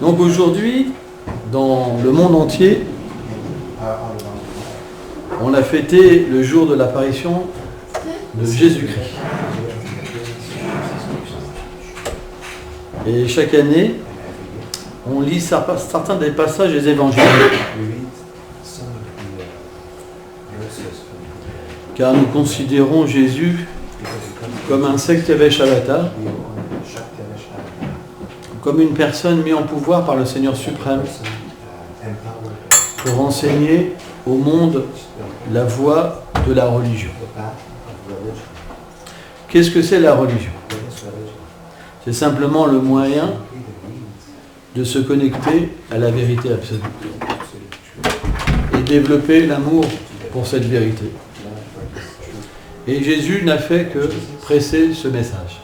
Donc aujourd'hui, dans le monde entier, on a fêté le jour de l'apparition de Jésus-Christ. Et chaque année, on lit certains des passages des évangiles. Car nous considérons Jésus comme un Sekteve Shavata, comme une personne mise en pouvoir par le Seigneur suprême pour enseigner au monde la voie de la religion. Qu'est-ce que c'est la religion? C'est simplement le moyen de se connecter à la vérité absolue et développer l'amour pour cette vérité. Et Jésus n'a fait que presser ce message.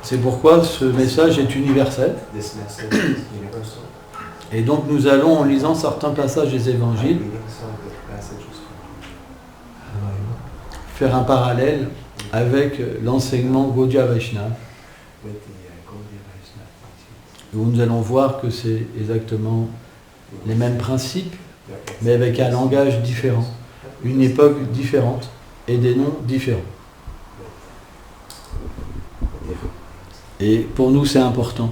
C'est pourquoi ce message est universel. Et donc nous allons, en lisant certains passages des évangiles, faire un parallèle avec l'enseignement Gaudiya Vaishnava, où nous allons voir que c'est exactement les mêmes principes, mais avec un langage différent, une époque différente et des noms différents. Et pour nous, c'est important.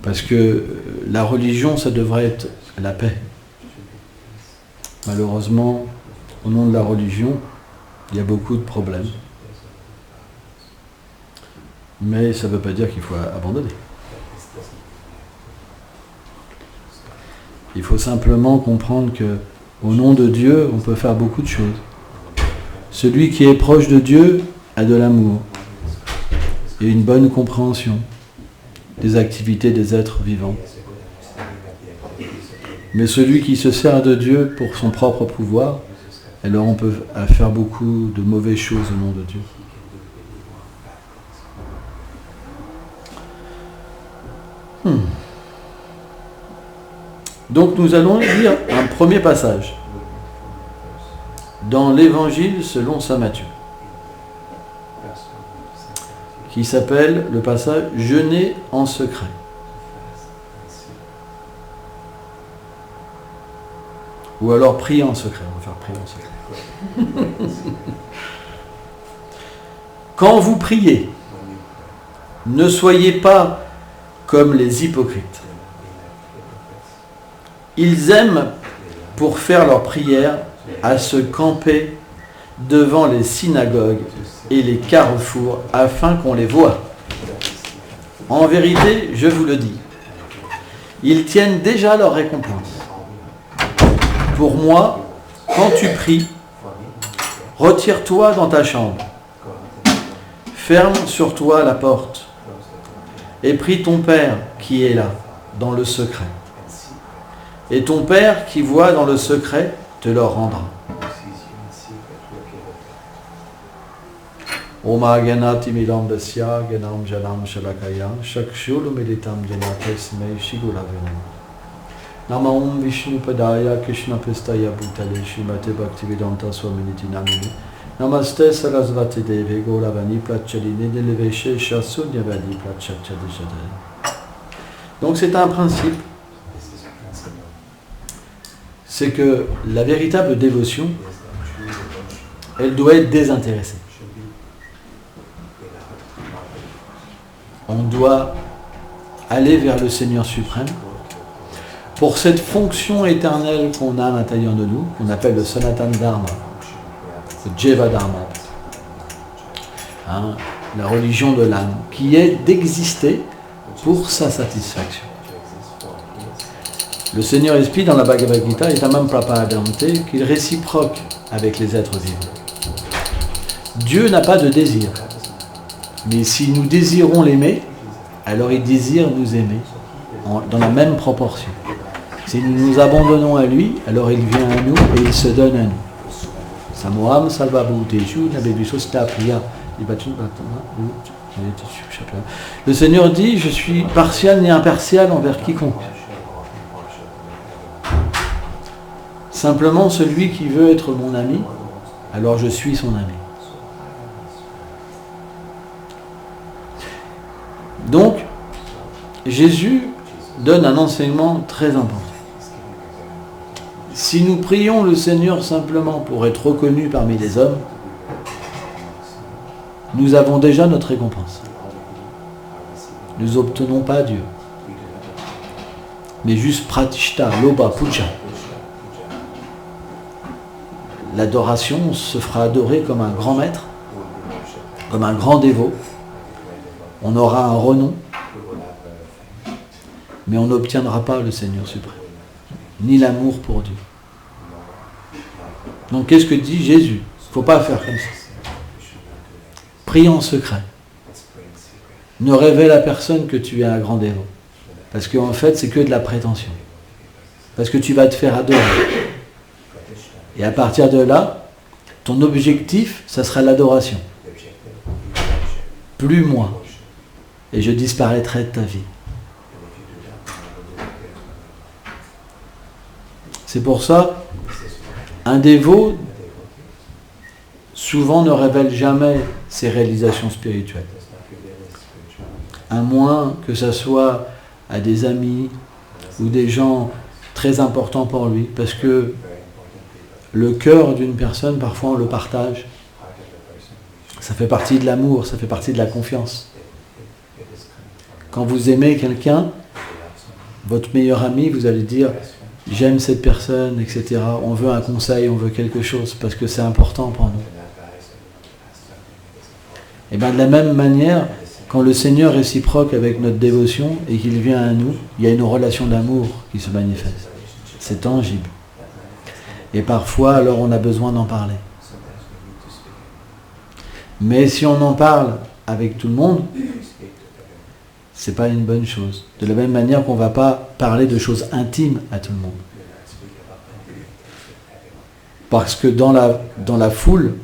Parce que la religion, ça devrait être la paix. Malheureusement, au nom de la religion, il y a beaucoup de problèmes. Mais ça ne veut pas dire qu'il faut abandonner. Il faut simplement comprendre que, au nom de Dieu, on peut faire beaucoup de choses. Celui qui est proche de Dieu a de l'amour et une bonne compréhension des activités des êtres vivants. Mais celui qui se sert de Dieu pour son propre pouvoir, alors on peut faire beaucoup de mauvaises choses au nom de Dieu. Donc nous allons lire un premier passage dans l'Évangile selon saint Matthieu, qui s'appelle le passage « Jeûner en secret ». Ou alors prier en secret, on va faire prier en secret. Quand vous priez, ne soyez pas comme les hypocrites. Ils aiment, pour faire leur prière, à se camper devant les synagogues et les carrefours afin qu'on les voie. En vérité, je vous le dis, ils tiennent déjà leur récompense. Pour moi, quand tu pries, retire-toi dans ta chambre, ferme sur toi la porte et prie ton Père qui est là, dans le secret. Et ton Père qui voit dans le secret te le rendra. Oma Ganati Milam Dasya, Ganam Janam Shalakaya, Shakshulu Meditam Janatesme Shigulavenam. Nama Om Vishnu Padaya, Krishna Pestaya Bhutale, Shrimate Bhaktivedanta Swaminiti Namini. Namaste Sarasvati Devi, Gauravani Prachaline, Deleveshe Shasunyavani Prachachadishadaya. Donc c'est un principe. C'est que la véritable dévotion, elle doit être désintéressée. On doit aller vers le Seigneur suprême pour cette fonction éternelle qu'on a à l'intérieur de nous, qu'on appelle le Sanatan Dharma, le Jeva Dharma, la religion de l'âme, qui est d'exister pour sa satisfaction. Le Seigneur explique dans la Bhagavad Gita, Etamam Prapadante, qu'il réciproque avec les êtres vivants. Dieu n'a pas de désir. Mais si nous désirons l'aimer, alors il désire nous aimer dans la même proportion. Si nous nous abandonnons à lui, alors il vient à nous et il se donne à nous. Samoham salvabhuteju nabevisosta priya. Le Seigneur dit, je suis partial et impartial envers quiconque. Simplement celui qui veut être mon ami, alors je suis son ami. Donc, Jésus donne un enseignement très important. Si nous prions le Seigneur simplement pour être reconnus parmi les hommes, nous avons déjà notre récompense. Nous n'obtenons pas Dieu. Mais juste pratishta, loba, puja. L'adoration se fera adorer comme un grand maître, comme un grand dévot. On aura un renom, mais on n'obtiendra pas le Seigneur suprême, ni l'amour pour Dieu. Donc qu'est-ce que dit Jésus? Il ne faut pas faire comme ça. Prie en secret. Ne révèle à personne que tu es un grand dévot. Parce qu'en fait, c'est que de la prétention. Parce que tu vas te faire adorer. Et à partir de là, ton objectif, ça sera l'adoration. Plus moi. Et je disparaîtrai de ta vie. C'est pour ça, un dévot, souvent ne révèle jamais ses réalisations spirituelles. À moins que ça soit à des amis ou des gens très importants pour lui. Parce que le cœur d'une personne, parfois on le partage. Ça fait partie de l'amour, ça fait partie de la confiance. Quand vous aimez quelqu'un, votre meilleur ami, vous allez dire « j'aime cette personne, etc. » On veut un conseil, on veut quelque chose, parce que c'est important pour nous. Et bien de la même manière, quand le Seigneur est réciproque avec notre dévotion et qu'il vient à nous, il y a une relation d'amour qui se manifeste. C'est tangible. Et parfois, alors on a besoin d'en parler. Mais si on en parle avec tout le monde, c'est pas une bonne chose. De la même manière qu'on ne va pas parler de choses intimes à tout le monde. Parce que dans la foule,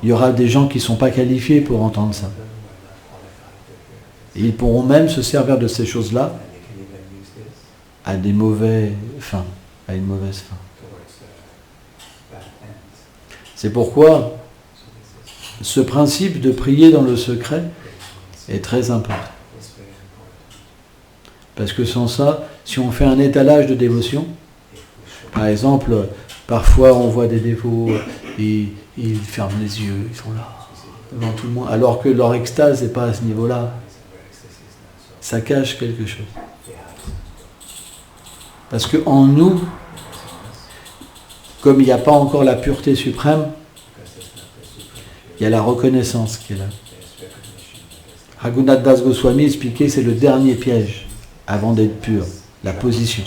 il y aura des gens qui ne sont pas qualifiés pour entendre ça. Et ils pourront même se servir de ces choses-là à des mauvais fins, à une mauvaise fin. C'est pourquoi ce principe de prier dans le secret est très important. Parce que sans ça, si on fait un étalage de dévotion, par exemple, parfois on voit des dévots, ils ferment les yeux, ils sont là, devant tout le monde, alors que leur extase n'est pas à ce niveau-là. Ça cache quelque chose. Parce qu'en nous, comme il n'y a pas encore la pureté suprême, il y a la reconnaissance qui est là. Raghunath Das Goswami expliquait que c'est le dernier piège avant d'être pur, la position.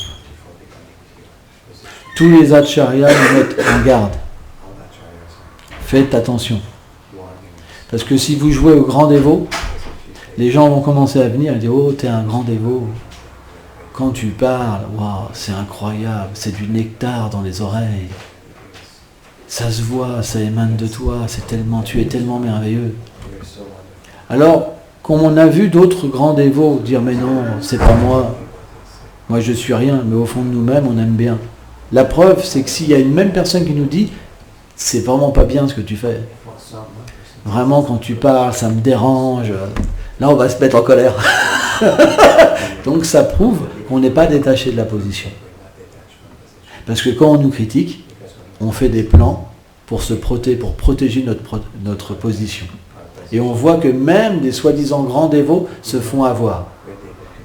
Tous les acharyas nous mettent en garde. Faites attention. Parce que si vous jouez au grand dévot, les gens vont commencer à venir et dire « Oh, t'es un grand dévot. Quand tu parles, wow, c'est incroyable, c'est du nectar dans les oreilles. Ça se voit, ça émane de toi, tu es tellement merveilleux. » Alors, comme on a vu d'autres grands dévots dire « Mais non, c'est pas moi. Moi, je suis rien. » Mais au fond de nous-mêmes, on aime bien. La preuve, c'est que s'il y a une même personne qui nous dit « C'est vraiment pas bien ce que tu fais. Vraiment, quand tu parles, ça me dérange. » Là, on va se mettre en colère. Donc, ça prouve qu'on n'est pas détaché de la position. Parce que quand on nous critique, on fait des plans pour protéger notre position. Et on voit que même des soi-disant grands dévots se font avoir.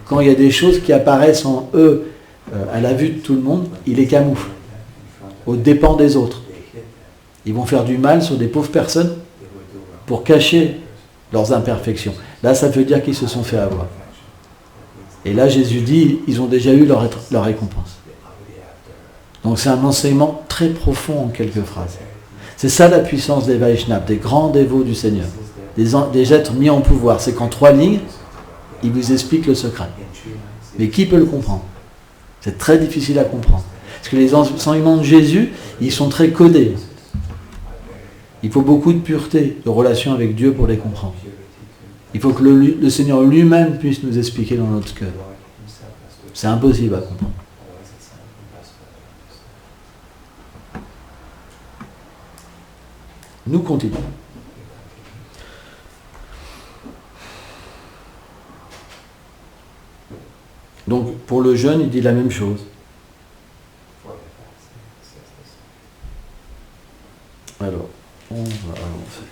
Quand il y a des choses qui apparaissent en eux, à la vue de tout le monde, ils les camouflent, aux dépens des autres. Ils vont faire du mal sur des pauvres personnes pour cacher leurs imperfections. Là, ça veut dire qu'ils se sont fait avoir. Et là, Jésus dit, ils ont déjà eu leur récompense. Donc c'est un enseignement très profond en quelques phrases. C'est ça la puissance des Vaishnavas, des grands dévots du Seigneur, des êtres mis en pouvoir. C'est qu'en 3 lignes, ils vous expliquent le secret. Mais qui peut le comprendre? C'est très difficile à comprendre. Parce que les enseignements de Jésus, ils sont très codés. Il faut beaucoup de pureté, de relation avec Dieu pour les comprendre. Il faut que le Seigneur lui-même puisse nous expliquer dans notre cœur. C'est impossible à comprendre. Nous continuons. Donc pour le jeûne, il dit la même chose. Alors, on va avancer.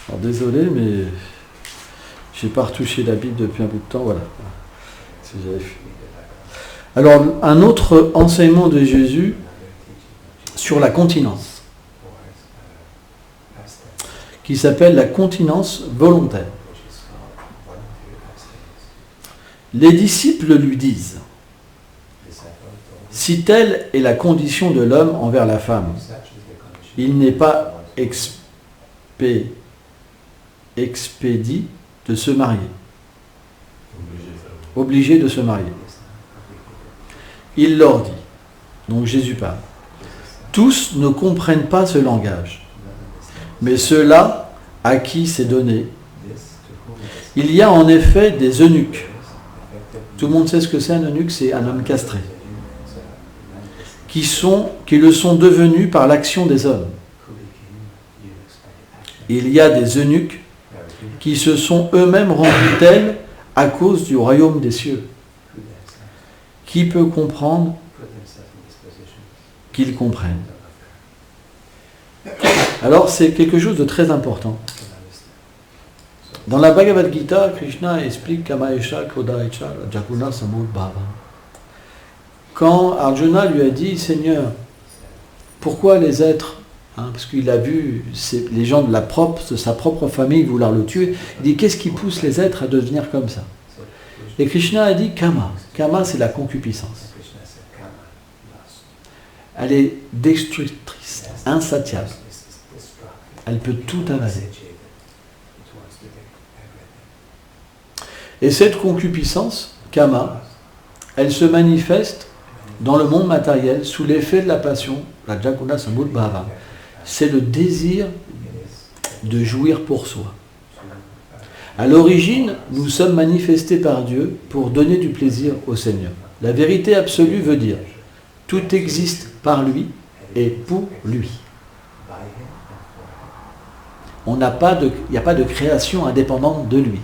Alors, désolé, mais j'ai pas retouché la Bible depuis un bout de temps, voilà. Si j'avais fait. Alors, un autre enseignement de Jésus sur la continence, qui s'appelle la continence volontaire. Les disciples lui disent, si telle est la condition de l'homme envers la femme, il n'est pas expédie de se marier. Obligé de se marier. Il leur dit, donc Jésus parle, tous ne comprennent pas ce langage, mais ceux-là à qui c'est donné, il y a en effet des eunuques. Tout le monde sait ce que c'est un eunuque, c'est un homme castré, qui le sont devenus par l'action des hommes. Il y a des eunuques qui se sont eux-mêmes rendus tels à cause du royaume des cieux. Qui peut comprendre qu'ils comprennent? Alors c'est quelque chose de très important. Dans la Bhagavad Gita, Krishna explique Kamaesha Kodaicha Jakuna Samud Bhava. Quand Arjuna lui a dit, Seigneur, pourquoi les êtres, parce qu'il a vu les gens de sa propre famille vouloir le tuer, il dit, qu'est-ce qui pousse les êtres à devenir comme ça? Et Krishna a dit Kama. Kama, c'est la concupiscence. Elle est destructrice, insatiable. Elle peut tout avaler. Et cette concupiscence, Kama, elle se manifeste dans le monde matériel sous l'effet de la passion, la Jakuna Samud Bhava. C'est le désir de jouir pour soi. À l'origine, nous sommes manifestés par Dieu pour donner du plaisir au Seigneur. La vérité absolue veut dire tout existe par lui et pour lui. Il n'y a pas de création indépendante de lui.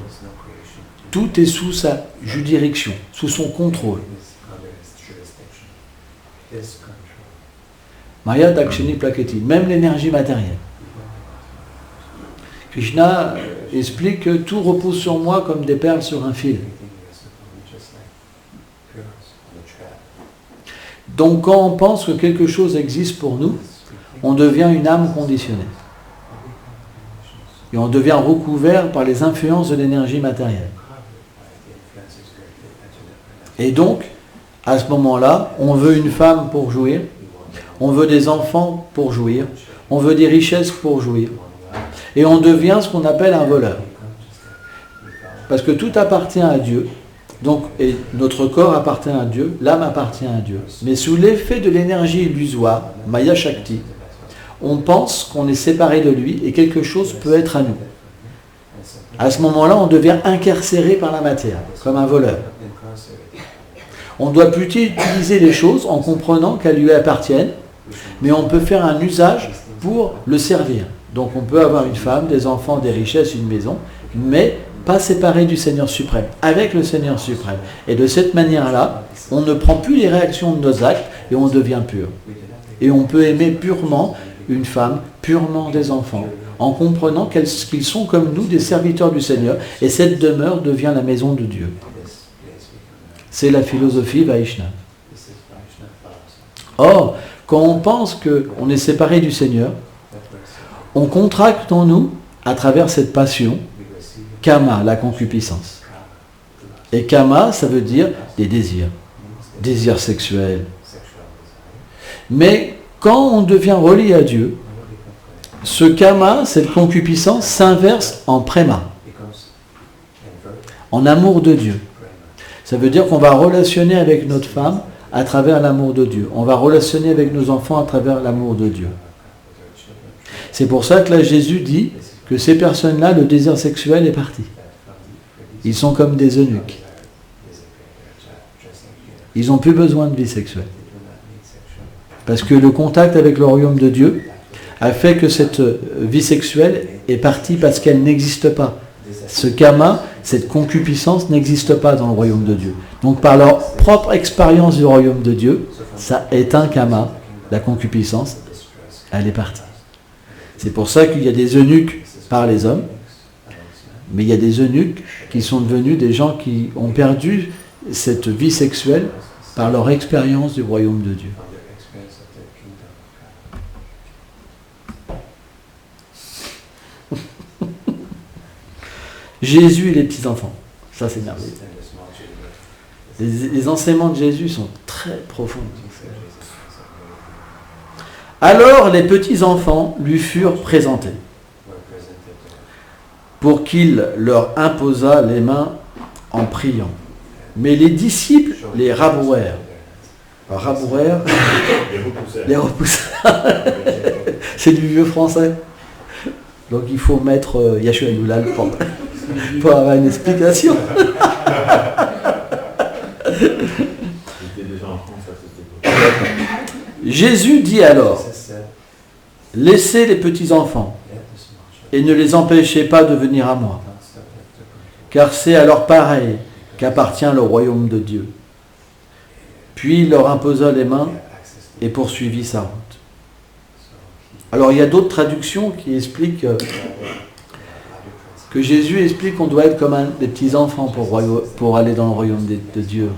Tout est sous sa juridiction, sous son contrôle. Maya Dakshini Plaketi, même l'énergie matérielle. Krishna explique que tout repose sur moi comme des perles sur un fil. Donc quand on pense que quelque chose existe pour nous, on devient une âme conditionnée. Et on devient recouvert par les influences de l'énergie matérielle. Et donc, à ce moment-là, on veut une femme pour jouir, on veut des enfants pour jouir, on veut des richesses pour jouir. Et on devient ce qu'on appelle un voleur. Parce que tout appartient à Dieu. Donc, et notre corps appartient à Dieu, l'âme appartient à Dieu. Mais sous l'effet de l'énergie illusoire, Maya Shakti, on pense qu'on est séparé de lui et quelque chose peut être à nous. À ce moment-là, on devient incarcéré par la matière, comme un voleur. On doit plutôt utiliser les choses en comprenant qu'elles lui appartiennent, mais on peut faire un usage pour le servir. Donc on peut avoir une femme, des enfants, des richesses, une maison, mais pas séparé du Seigneur suprême, avec le Seigneur suprême. Et de cette manière-là, on ne prend plus les réactions de nos actes et on devient pur. Et on peut aimer purement une femme, purement des enfants, en comprenant qu'ils sont comme nous des serviteurs du Seigneur, et cette demeure devient la maison de Dieu. C'est la philosophie Vaishnava. Or, quand on pense qu'on est séparé du Seigneur, on contracte en nous, à travers cette passion, Kama, la concupiscence. Et Kama, ça veut dire des désirs sexuels. Mais quand on devient relié à Dieu, ce Kama, cette concupiscence, s'inverse en Prema, en amour de Dieu. Ça veut dire qu'on va relationner avec notre femme à travers l'amour de Dieu. On va relationner avec nos enfants à travers l'amour de Dieu. C'est pour ça que là, Jésus dit que ces personnes-là, le désir sexuel est parti. Ils sont comme des eunuques. Ils n'ont plus besoin de vie sexuelle. Parce que le contact avec le royaume de Dieu a fait que cette vie sexuelle est partie parce qu'elle n'existe pas. Ce kama, cette concupiscence n'existe pas dans le royaume de Dieu. Donc par leur propre expérience du royaume de Dieu, ça est un kama, la concupiscence, elle est partie. C'est pour ça qu'il y a des eunuques par les hommes, mais il y a des eunuques qui sont devenus des gens qui ont perdu cette vie sexuelle par leur expérience du royaume de Dieu. Jésus et les petits-enfants. Ça, c'est merveilleux. Les enseignements de Jésus sont très profonds. Alors les petits-enfants lui furent présentés pour qu'il leur imposât les mains en priant. Mais les disciples les rabrouèrent. Rabrouèrent, les repoussèrent. C'est du vieux français. Donc il faut mettre Yeshua Youlal pour avoir une explication. Jésus dit alors, laissez les petits-enfants et ne les empêchez pas de venir à moi, car c'est à leur pareil qu'appartient le royaume de Dieu. Puis il leur imposa les mains et poursuivit sa route. Alors il y a d'autres traductions qui expliquent que Jésus explique qu'on doit être comme des petits-enfants pour aller dans le royaume de Dieu.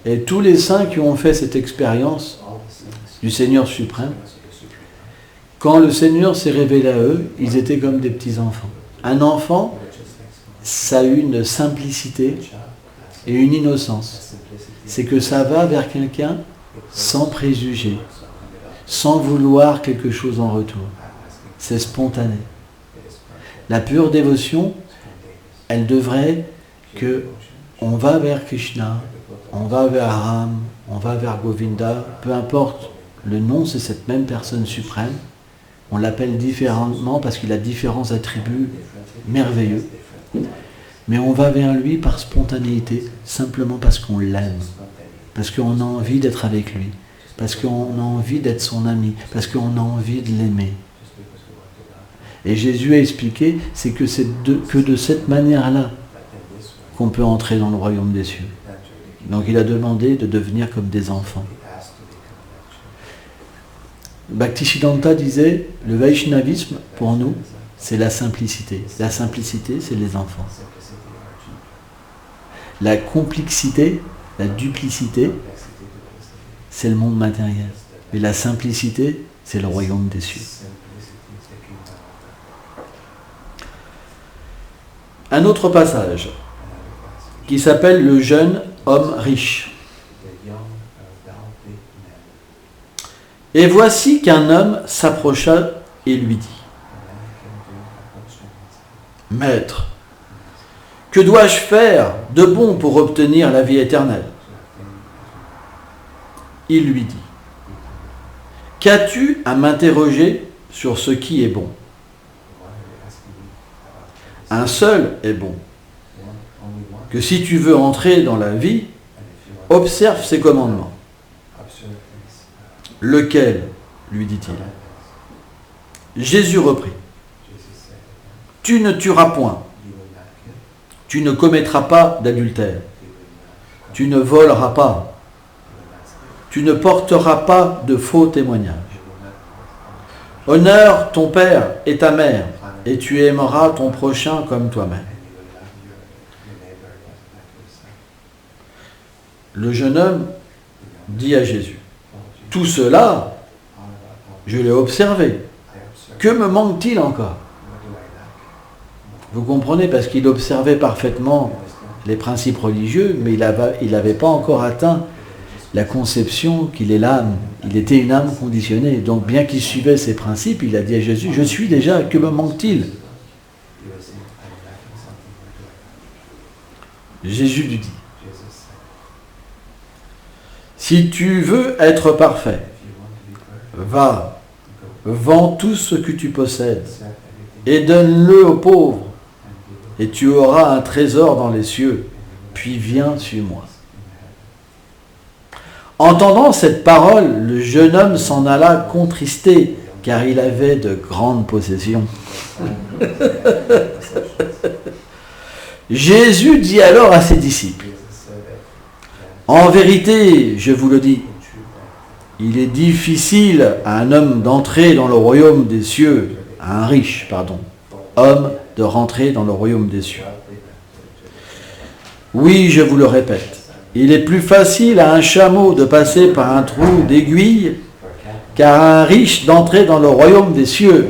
Et tous les saints qui ont fait cette expérience du Seigneur suprême, quand le Seigneur s'est révélé à eux, ils étaient comme des petits-enfants. Un enfant, ça a une simplicité et une innocence. C'est que ça va vers quelqu'un sans préjugés, sans vouloir quelque chose en retour. C'est spontané. La pure dévotion, elle devrait que on va vers Krishna, on va vers Ram, on va vers Govinda, peu importe le nom, c'est cette même personne suprême. On l'appelle différemment parce qu'il a différents attributs merveilleux. Mais on va vers lui par spontanéité, simplement parce qu'on l'aime, parce qu'on a envie d'être avec lui, parce qu'on a envie d'être son ami, parce qu'on a envie de l'aimer. Et Jésus a expliqué, c'est que c'est que de cette manière-là qu'on peut entrer dans le royaume des cieux. Donc il a demandé de devenir comme des enfants. Bhaktisiddhanta disait, le Vaishnavisme, pour nous, c'est la simplicité. La simplicité, c'est les enfants. La complexité, la duplicité, c'est le monde matériel. Et la simplicité, c'est le royaume des cieux. Un autre passage qui s'appelle le jeune homme riche. Et voici qu'un homme s'approcha et lui dit, « Maître, que dois-je faire de bon pour obtenir la vie éternelle ?» Il lui dit, « Qu'as-tu à m'interroger sur ce qui est bon ? Un seul est bon, que si tu veux entrer dans la vie, observe ses commandements. » Lequel, lui dit-il. Jésus reprit. Tu ne tueras point. Tu ne commettras pas d'adultère. Tu ne voleras pas. Tu ne porteras pas de faux témoignages. Honore ton père et ta mère, et tu aimeras ton prochain comme toi-même. Le jeune homme dit à Jésus, tout cela, je l'ai observé. Que me manque-t-il encore ? Vous comprenez, parce qu'il observait parfaitement les principes religieux, mais il n'avait pas encore atteint la conception qu'il est l'âme. Il était une âme conditionnée. Donc bien qu'il suivait ces principes, il a dit à Jésus, je suis déjà, que me manque-t-il ? Jésus lui dit, Si tu veux être parfait, va, vends tout ce que tu possèdes et donne-le aux pauvres, et tu auras un trésor dans les cieux, puis viens, suis-moi. Entendant cette parole, le jeune homme s'en alla contristé, car il avait de grandes possessions. Jésus dit alors à ses disciples, « En vérité, je vous le dis, il est difficile à un homme d'entrer dans le royaume des cieux, à un riche, homme de rentrer dans le royaume des cieux. Oui, je vous le répète, il est plus facile à un chameau de passer par un trou d'aiguille qu'à un riche d'entrer dans le royaume des cieux. »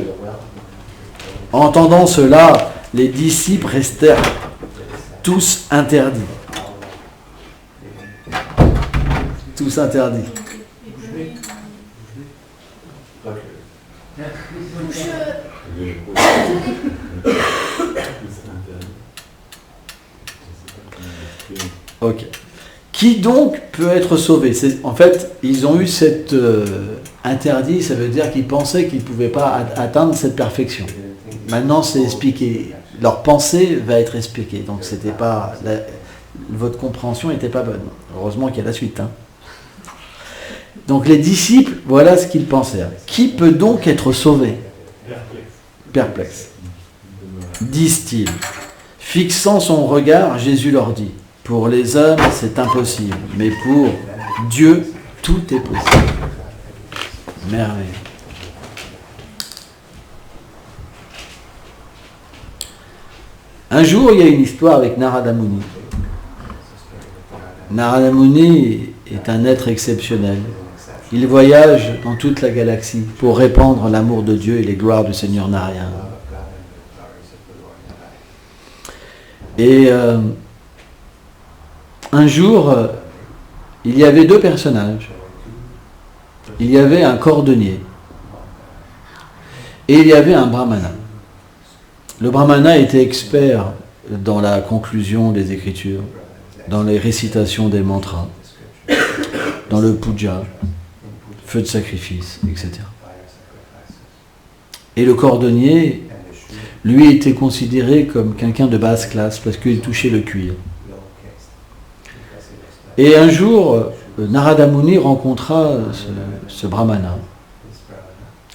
Entendant cela, les disciples restèrent tous interdits. Tous interdits. Ok. Qui donc peut être sauvé? En fait, ils ont eu cet interdit, ça veut dire qu'ils pensaient qu'ils ne pouvaient pas atteindre cette perfection. Maintenant, c'est expliqué. Leur pensée va être expliquée. Donc, c'était pas votre compréhension n'était pas bonne. Heureusement qu'il y a la suite. Donc, les disciples, voilà ce qu'ils pensaient. Qui peut donc être sauvé? Perplexe. Disent-ils. Fixant son regard, Jésus leur dit, « Pour les hommes, c'est impossible, mais pour Dieu, tout est possible. » Merveille. Un jour, il y a une histoire avec Narada Muni. Narada Muni est un être exceptionnel. Il voyage dans toute la galaxie pour répandre l'amour de Dieu et les gloires du Seigneur Narayana. Et un jour, il y avait deux personnages. Il y avait un cordonnier et il y avait un brahmana. Le brahmana était expert dans la conclusion des Écritures, dans les récitations des mantras, dans le puja, feu de sacrifice, etc. Et le cordonnier, lui, était considéré comme quelqu'un de basse classe parce qu'il touchait le cuir. Et un jour, Narada Muni rencontra ce brahmana.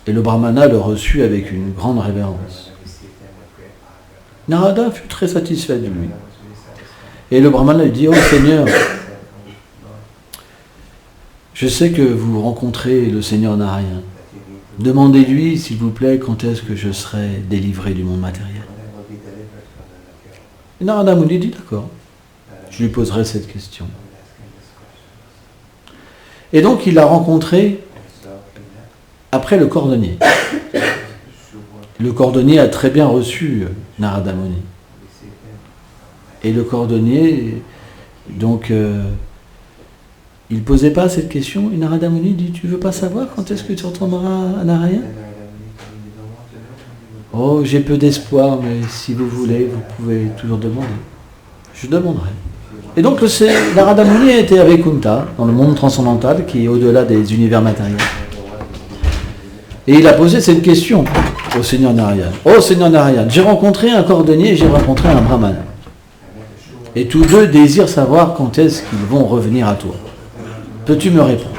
Et le brahmana le reçut avec une grande révérence. Narada fut très satisfait de lui. Et le brahmana lui dit, « Oh Seigneur, je sais que vous rencontrez le Seigneur Narayana. Demandez-lui, s'il vous plaît, quand est-ce que je serai délivré du monde matériel. » Et Narada Muni dit, « D'accord, je lui poserai cette question. » Et donc il l'a rencontré après le cordonnier. Le cordonnier a très bien reçu Narada Muni. Et le cordonnier, donc, il ne posait pas cette question. Et Narada Muni dit, tu ne veux pas savoir quand est-ce que tu retourneras à Narayana? Oh, j'ai peu d'espoir, mais si vous voulez, vous pouvez toujours demander. Je demanderai. Et donc, Narada Muni était avec Kunta, dans le monde transcendantal, qui est au-delà des univers matériels. Et il a posé cette question au Seigneur Narayana. Oh Seigneur Narayana, j'ai rencontré un cordonnier et j'ai rencontré un brahmana. Et tous deux désirent savoir quand est-ce qu'ils vont revenir à toi. Peux-tu me répondre?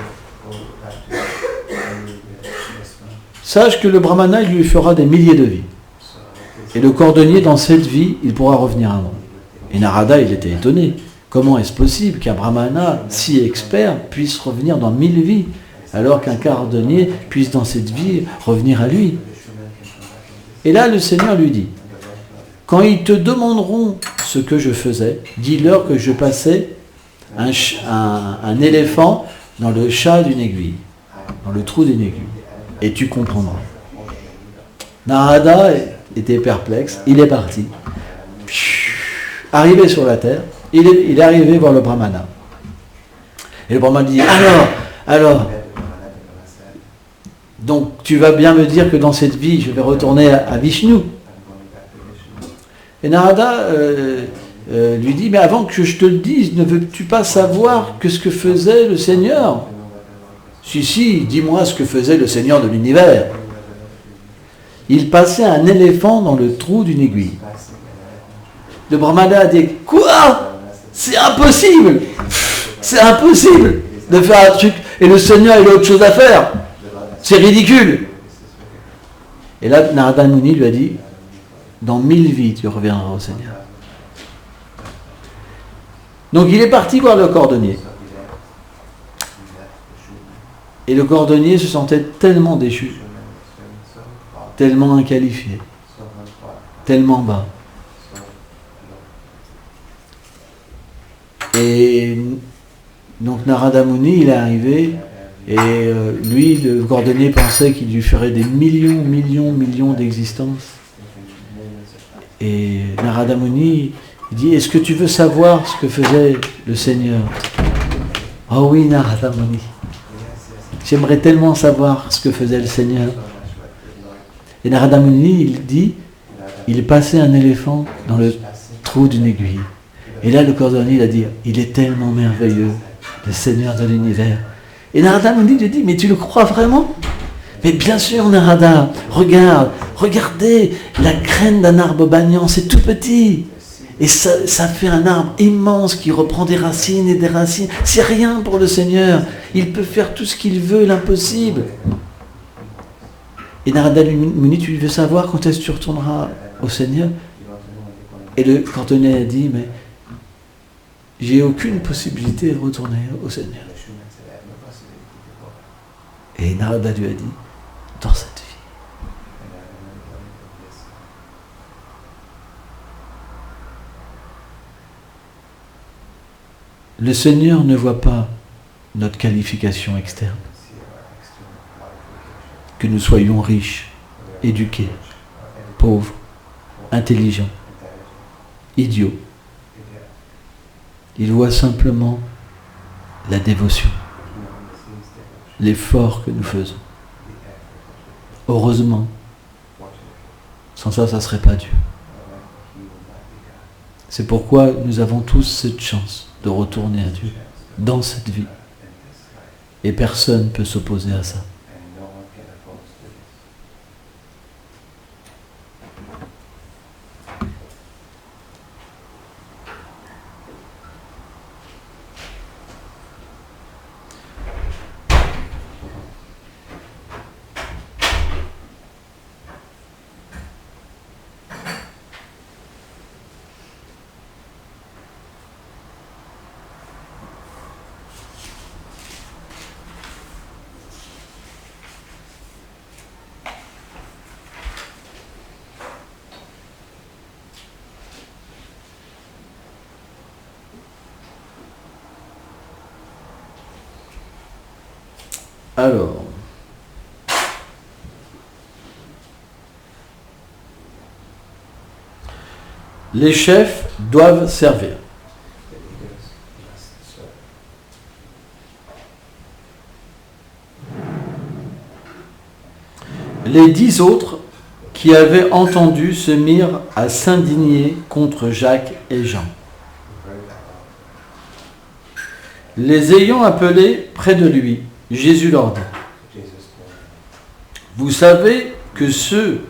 Sache que le brahmana, il lui fera des milliers de vies. Et le cordonnier, dans cette vie, il pourra revenir à moi. Et Narada, il était étonné. Comment est-ce possible qu'un brahmana si expert puisse revenir dans 1000 vies, alors qu'un cordonnier puisse dans cette vie revenir à lui? Et là, le Seigneur lui dit, quand ils te demanderont ce que je faisais, dis-leur que je passais un éléphant dans le chat d'une aiguille, dans le trou d'une aiguille, et tu comprendras. Narada était perplexe, il est parti. Arrivé sur la terre, il est arrivé voir le brahmana. Et le brahmana dit, alors, donc tu vas bien me dire que dans cette vie, je vais retourner à Vishnu. Et Narada lui dit, mais avant que je te le dise, ne veux-tu pas savoir que ce que faisait le Seigneur? Si, dis-moi ce que faisait le Seigneur de l'univers. Il passait un éléphant dans le trou d'une aiguille. Le Brahmana a dit, quoi? C'est impossible! C'est impossible de faire un truc, et le Seigneur il a autre chose à faire. C'est ridicule. Et là, Narada Muni lui a dit, dans 1000 vies, tu reviendras au Seigneur. Donc il est parti voir le cordonnier. Et le cordonnier se sentait tellement déchu, tellement inqualifié, tellement bas. Et donc Narada Muni, il est arrivé, et lui, le cordonnier, pensait qu'il lui ferait des millions d'existences. Et Narada Muni, il dit, est-ce que tu veux savoir ce que faisait le Seigneur? Oh oui, Narada Muni. J'aimerais tellement savoir ce que faisait le Seigneur. Et Narada Muni, il dit, il passait un éléphant dans le trou d'une aiguille. Et là, le cordonnier, il a dit, il est tellement merveilleux, le Seigneur de l'univers. Et Narada Muni lui dit, mais tu le crois vraiment? Mais bien sûr, Narada, regardez la graine d'un arbre banyan, c'est tout petit. Et ça fait un arbre immense qui reprend des racines et des racines. C'est rien pour le Seigneur. Il peut faire tout ce qu'il veut, l'impossible. Et Narada Muni, tu veux savoir quand est-ce que tu retourneras au Seigneur? Et le cordonnier a dit, mais j'ai aucune possibilité de retourner au Seigneur. Et Narada lui a dit, dans cette vie. Le Seigneur ne voit pas notre qualification externe. Que nous soyons riches, éduqués, pauvres, intelligents, idiots. Il voit simplement la dévotion, l'effort que nous faisons. Heureusement, sans ça, ça ne serait pas Dieu. C'est pourquoi nous avons tous cette chance de retourner à Dieu dans cette vie. Et personne ne peut s'opposer à ça. Alors, les chefs doivent servir. Les 10 autres qui avaient entendu se mirent à s'indigner contre Jacques et Jean. Les ayant appelés près de lui, Jésus leur dit, « Vous savez que ceux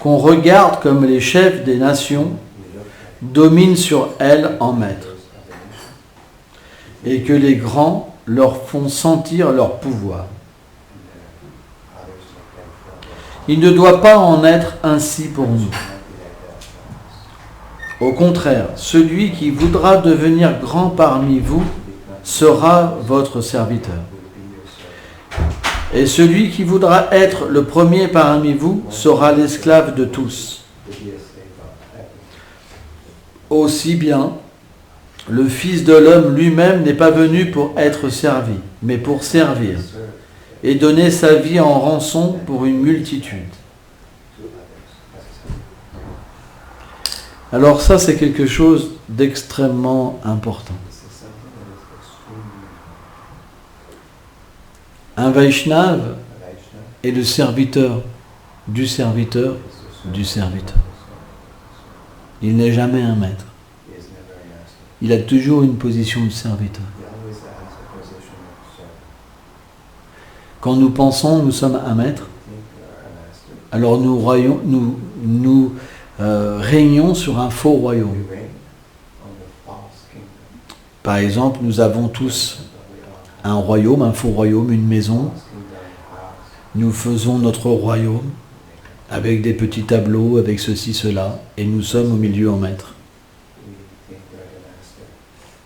qu'on regarde comme les chefs des nations dominent sur elles en maîtres, et que les grands leur font sentir leur pouvoir. Il ne doit pas en être ainsi pour nous. Au contraire, celui qui voudra devenir grand parmi vous sera votre serviteur. Et celui qui voudra être le premier parmi vous sera l'esclave de tous. Aussi bien, le Fils de l'homme lui-même n'est pas venu pour être servi, mais pour servir, et donner sa vie en rançon pour une multitude. » Alors ça, c'est quelque chose d'extrêmement important. Un Vaishnava est le serviteur du serviteur du serviteur. Il n'est jamais un maître. Il a toujours une position de serviteur. Quand nous pensons nous sommes un maître, alors nous régnons sur un faux royaume. Par exemple, nous avons tous un royaume, un faux royaume, une maison. Nous faisons notre royaume avec des petits tableaux, avec ceci, cela, et nous sommes au milieu en maître.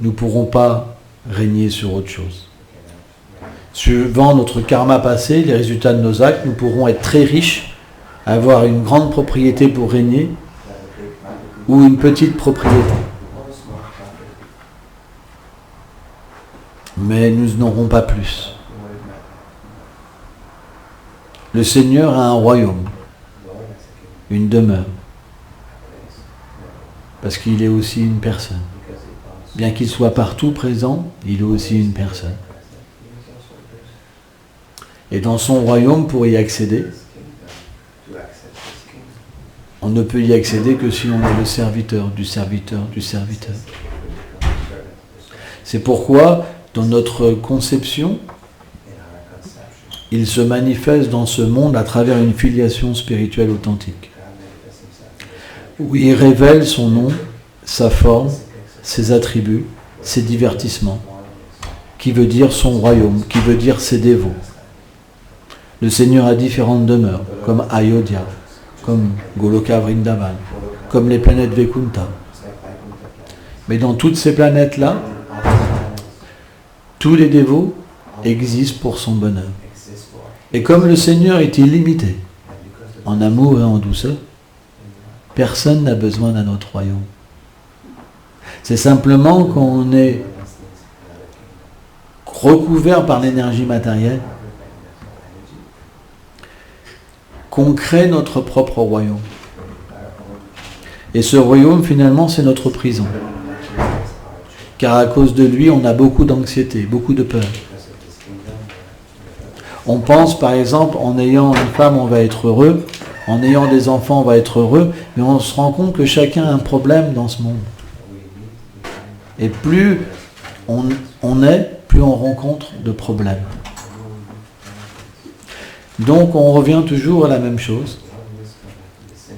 Nous ne pourrons pas régner sur autre chose. Suivant notre karma passé, les résultats de nos actes, nous pourrons être très riches, avoir une grande propriété pour régner, ou une petite propriété. Mais nous n'aurons pas plus. Le Seigneur a un royaume, une demeure, parce qu'il est aussi une personne. Bien qu'il soit partout présent, il est aussi une personne. Et dans son royaume, pour y accéder, on ne peut y accéder que si on est le serviteur du serviteur du serviteur. C'est pourquoi, dans notre conception, il se manifeste dans ce monde à travers une filiation spirituelle authentique, où il révèle son nom, sa forme, ses attributs, ses divertissements, qui veut dire son royaume, qui veut dire ses dévots. Le Seigneur a différentes demeures, comme Ayodhya, comme Goloka Vrindavan, comme les planètes Vaikunta. Mais dans toutes ces planètes-là, tous les dévots existent pour son bonheur. Et comme le Seigneur est illimité, en amour et en douceur, personne n'a besoin d'un autre royaume. C'est simplement quand on est recouvert par l'énergie matérielle qu'on crée notre propre royaume. Et ce royaume, finalement, c'est notre prison. Car à cause de lui, on a beaucoup d'anxiété, beaucoup de peur. On pense, par exemple, en ayant une femme, on va être heureux, en ayant des enfants, on va être heureux, mais on se rend compte que chacun a un problème dans ce monde. Et plus on est, plus on rencontre de problèmes. Donc on revient toujours à la même chose.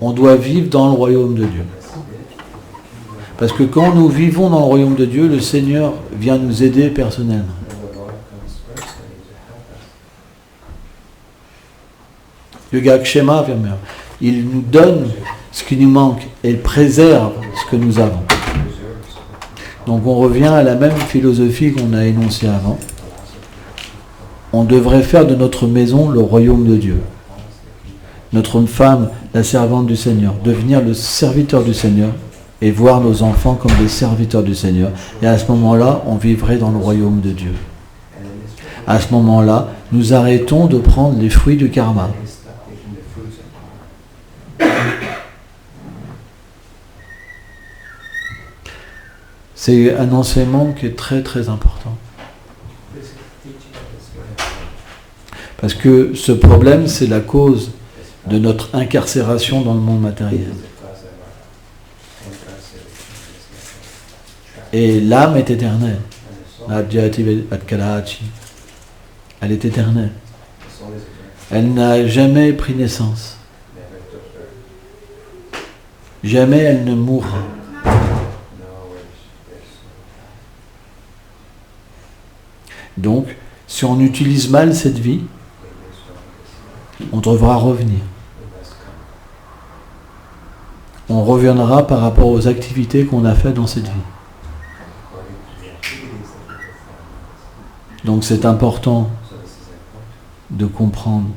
On doit vivre dans le royaume de Dieu. Parce que quand nous vivons dans le royaume de Dieu, le Seigneur vient nous aider personnellement. Le Gakshema, il nous donne ce qui nous manque et il préserve ce que nous avons. Donc on revient à la même philosophie qu'on a énoncée avant. On devrait faire de notre maison le royaume de Dieu. Notre femme, la servante du Seigneur, devenir le serviteur du Seigneur et voir nos enfants comme des serviteurs du Seigneur. Et à ce moment-là, on vivrait dans le royaume de Dieu. À ce moment-là, nous arrêtons de prendre les fruits du karma. C'est un enseignement qui est très très important. Parce que ce problème, c'est la cause de notre incarcération dans le monde matériel. Et l'âme est éternelle. Elle est éternelle. Elle n'a jamais pris naissance. Jamais elle ne mourra. Donc, si on utilise mal cette vie, on devra revenir. On reviendra par rapport aux activités qu'on a faites dans cette vie. Donc c'est important de comprendre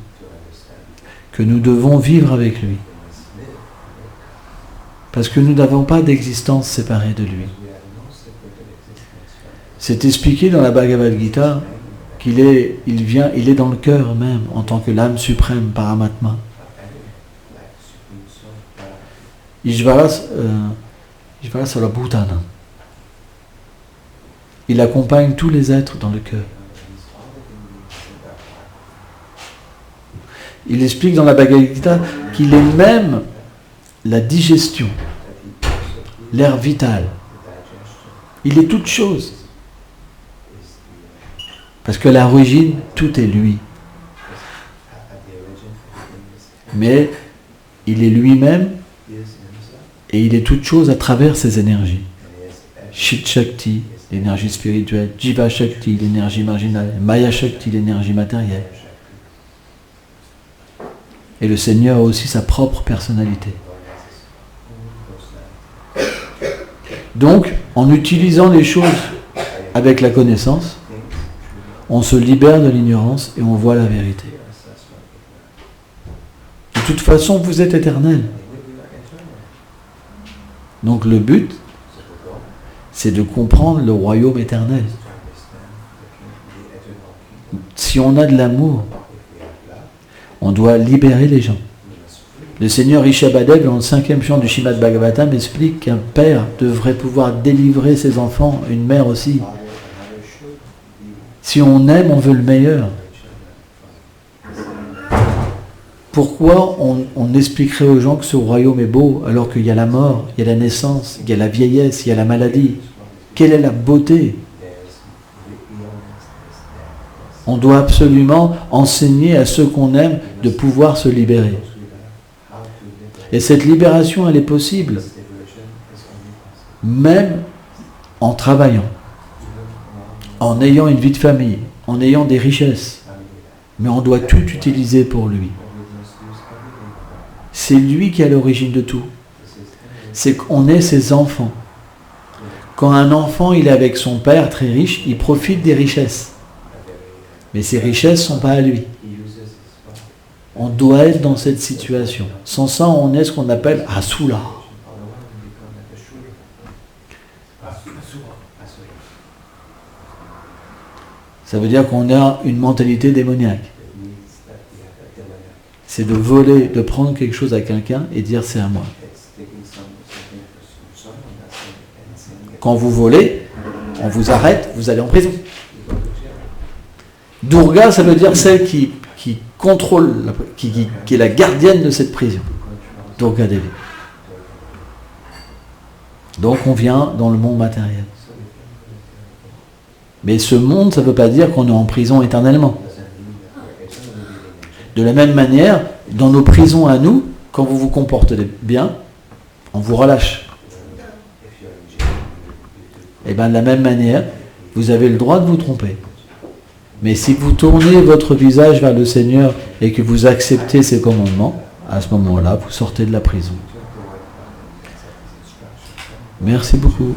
que nous devons vivre avec lui. Parce que nous n'avons pas d'existence séparée de lui. C'est expliqué dans la Bhagavad Gita qu'il est dans le cœur même, en tant que l'âme suprême, Paramatma. Ishvara Sarvabhutana. Il accompagne tous les êtres dans le cœur. Il explique dans la Bhagavad Gita qu'il est même la digestion l'air vital. Il est toute chose. Parce que l'origine, tout est lui. Mais il est lui-même et il est toute chose à travers ses énergies. Chit Shakti, l'énergie spirituelle, Jiva Shakti, l'énergie marginale, Maya Shakti, l'énergie matérielle. Et le Seigneur a aussi sa propre personnalité. Donc, en utilisant les choses avec la connaissance, on se libère de l'ignorance et on voit la vérité. De toute façon, vous êtes éternel. Donc le but, c'est de comprendre le royaume éternel. Si on a de l'amour, on doit libérer les gens. Le Seigneur Rishabhadev, dans le 5e chant du Srimad Bhagavatam, explique qu'un père devrait pouvoir délivrer ses enfants, une mère aussi. Si on aime, on veut le meilleur. Pourquoi on expliquerait aux gens que ce royaume est beau alors qu'il y a la mort, il y a la naissance, il y a la vieillesse, il y a la maladie? Quelle est la beauté? On doit absolument enseigner à ceux qu'on aime de pouvoir se libérer. Et cette libération, elle est possible, même en travaillant, en ayant une vie de famille, en ayant des richesses. Mais on doit tout utiliser pour lui. C'est lui qui est à l'origine de tout. C'est qu'on est ses enfants. Quand un enfant il est avec son père très riche, il profite des richesses. Mais ces richesses ne sont pas à lui. On doit être dans cette situation. Sans ça, on est ce qu'on appelle Asura. Ça veut dire qu'on a une mentalité démoniaque. C'est de voler, de prendre quelque chose à quelqu'un et dire c'est à moi. Quand vous volez, on vous arrête, vous allez en prison. Durga, ça veut dire celle qui contrôle, qui est la gardienne de cette prison. Durga Devi. Donc on vient dans le monde matériel. Mais ce monde, ça ne veut pas dire qu'on est en prison éternellement. De la même manière, dans nos prisons à nous, quand vous vous comportez bien, on vous relâche. Et bien de la même manière, vous avez le droit de vous tromper. Mais si vous tournez votre visage vers le Seigneur et que vous acceptez ses commandements, à ce moment-là, vous sortez de la prison. Merci beaucoup.